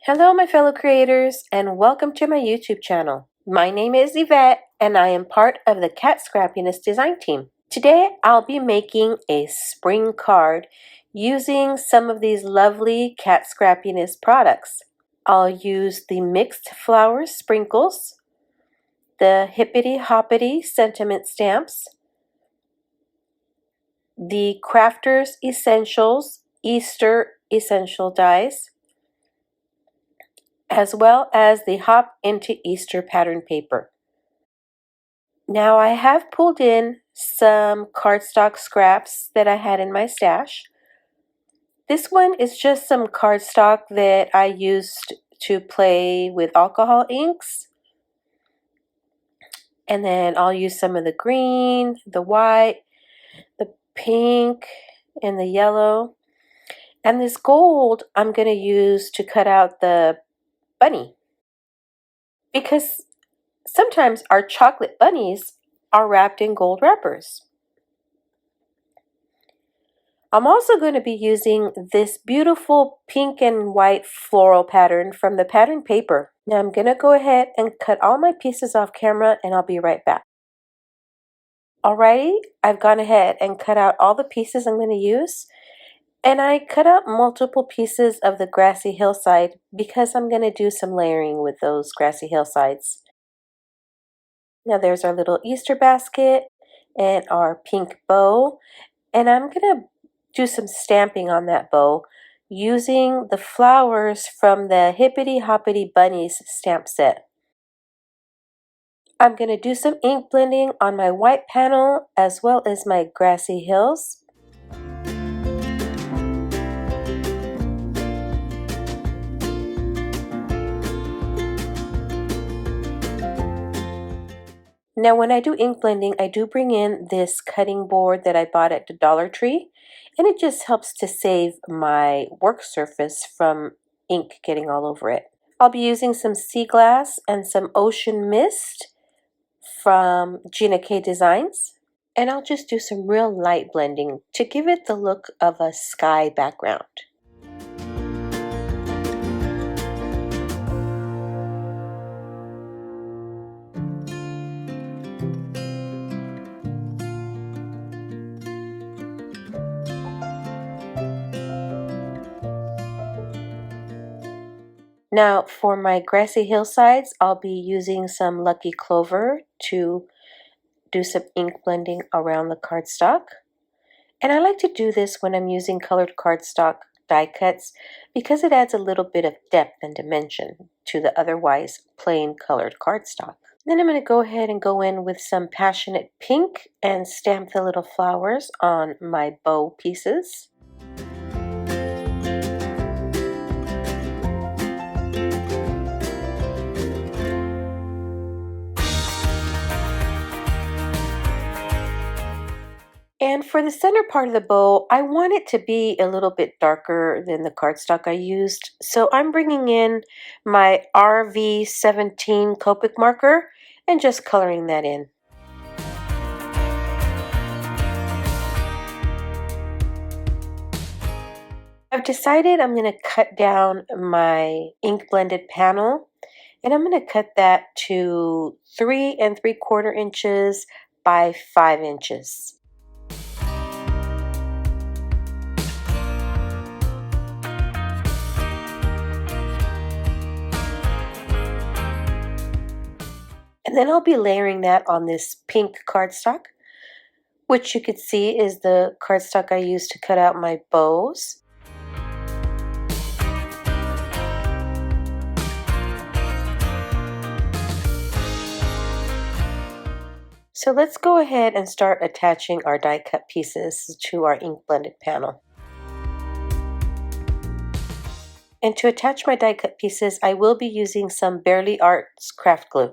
Hello my fellow creators and welcome to my YouTube channel. My name is Yvette and I am part of the Kat Scrappiness design team. Today I'll be making a spring card using some of these lovely Kat Scrappiness products. I'll use the mixed flowers sprinkles, the Hippity Hoppity sentiment stamps, the Crafters Essentials Easter Essential dies, as well as the Hop into Easter pattern paper. Now I have pulled in some cardstock scraps that I had in my stash. This one is just some cardstock that I used to play with alcohol inks. And then I'll use some of the green, the white, the pink, and the yellow. And this gold I'm going to use to cut out the bunny. Because sometimes our chocolate bunnies are wrapped in gold wrappers. I'm also going to be using this beautiful pink and white floral pattern from the pattern paper. Now I'm going to go ahead and cut all my pieces off camera and I'll be right back. Alrighty, I've gone ahead and cut out all the pieces I'm going to use. And I cut out multiple pieces of the grassy hillside because I'm going to do some layering with those grassy hillsides. Now there's our little Easter basket and our pink bow, and I'm going to do some stamping on that bow using the flowers from the Hippity Hoppity Bunnies stamp set. I'm going to do some ink blending on my white panel as well as my grassy hills. Now when I do ink blending, I do bring in this cutting board that I bought at the Dollar Tree, and it just helps to save my work surface from ink getting all over it. I'll be using some sea glass and some ocean mist from Gina K Designs, and I'll just do some real light blending to give it the look of a sky background. Now for my grassy hillsides, I'll be using some Lucky Clover to do some ink blending around the cardstock. And I like to do this when I'm using colored cardstock die cuts because it adds a little bit of depth and dimension to the otherwise plain colored cardstock. Then I'm going to go ahead and go in with some Passionate Pink and stamp the little flowers on my bow pieces. And for the center part of the bow, I want it to be a little bit darker than the cardstock I used. So I'm bringing in my RV17 Copic marker and just coloring that in. I've decided I'm going to cut down my ink blended panel, and I'm going to cut that to 3 3/4 inches by 5 inches. And then I'll be layering that on this pink cardstock, which you could see is the cardstock I used to cut out my bows. So let's go ahead and start attaching our die cut pieces to our ink blended panel. And to attach my die cut pieces, I will be using some Barely Arts craft glue.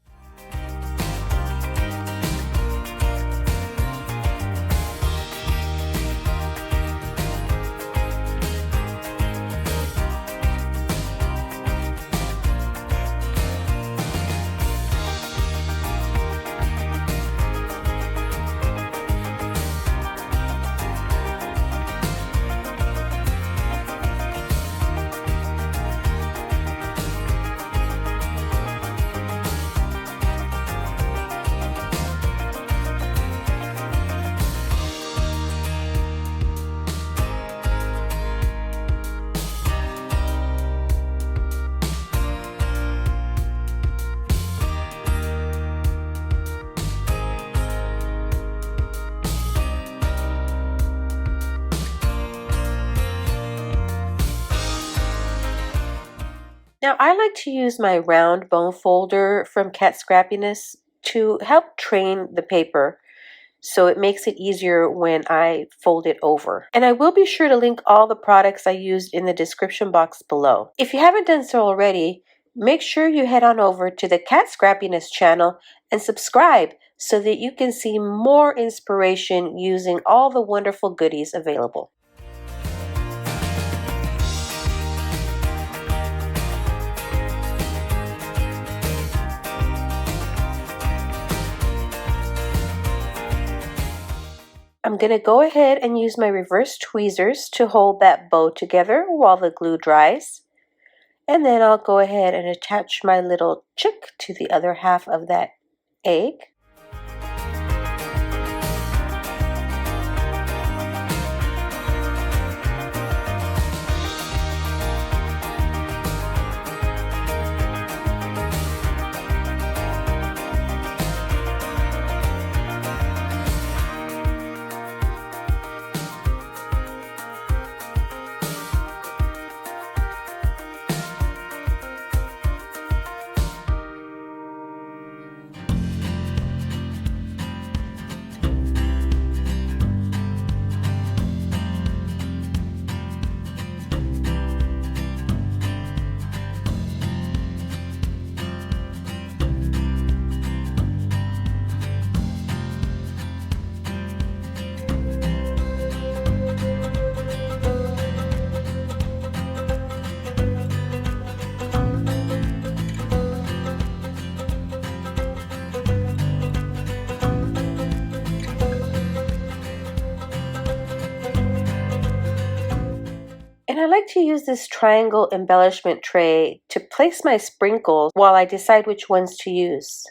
Now I like to use my round bone folder from Kat Scrappiness to help train the paper, so it makes it easier when I fold it over. And I will be sure to link all the products I used in the description box below. If you haven't done so already, make sure you head on over to the Kat Scrappiness channel and subscribe so that you can see more inspiration using all the wonderful goodies available. I'm going to go ahead and use my reverse tweezers to hold that bow together while the glue dries. And then I'll go ahead and attach my little chick to the other half of that egg. And I like to use this triangle embellishment tray to place my sprinkles while I decide which ones to use.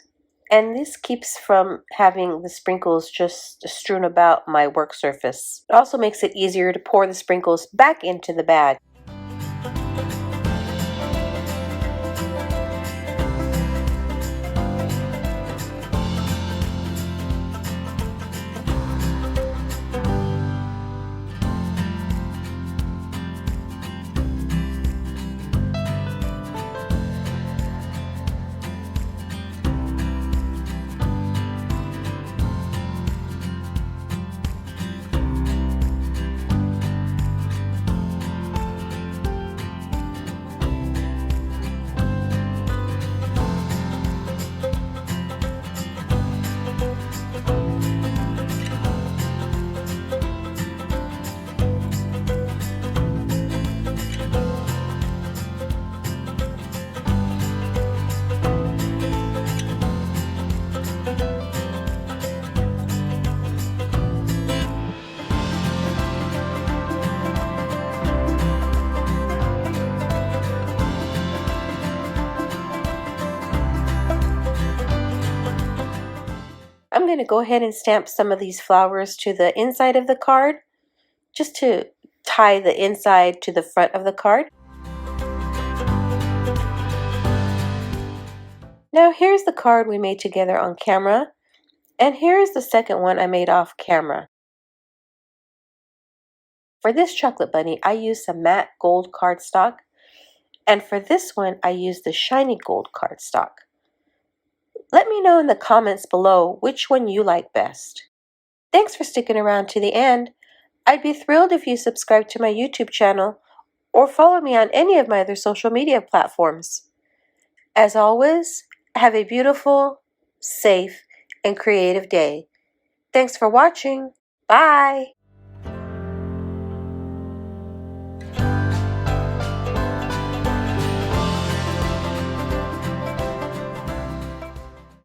And this keeps from having the sprinkles just strewn about my work surface. It also makes it easier to pour the sprinkles back into the bag. I'm going to go ahead and stamp some of these flowers to the inside of the card, just to tie the inside to the front of the card. Now here's the card we made together on camera, and here's the second one I made off camera. For this chocolate bunny, I used some matte gold cardstock, and for this one, I used the shiny gold cardstock. Let me know in the comments below which one you like best. Thanks for sticking around to the end. I'd be thrilled if you subscribe to my YouTube channel or follow me on any of my other social media platforms. As always, have a beautiful, safe, and creative day. Thanks for watching. Bye!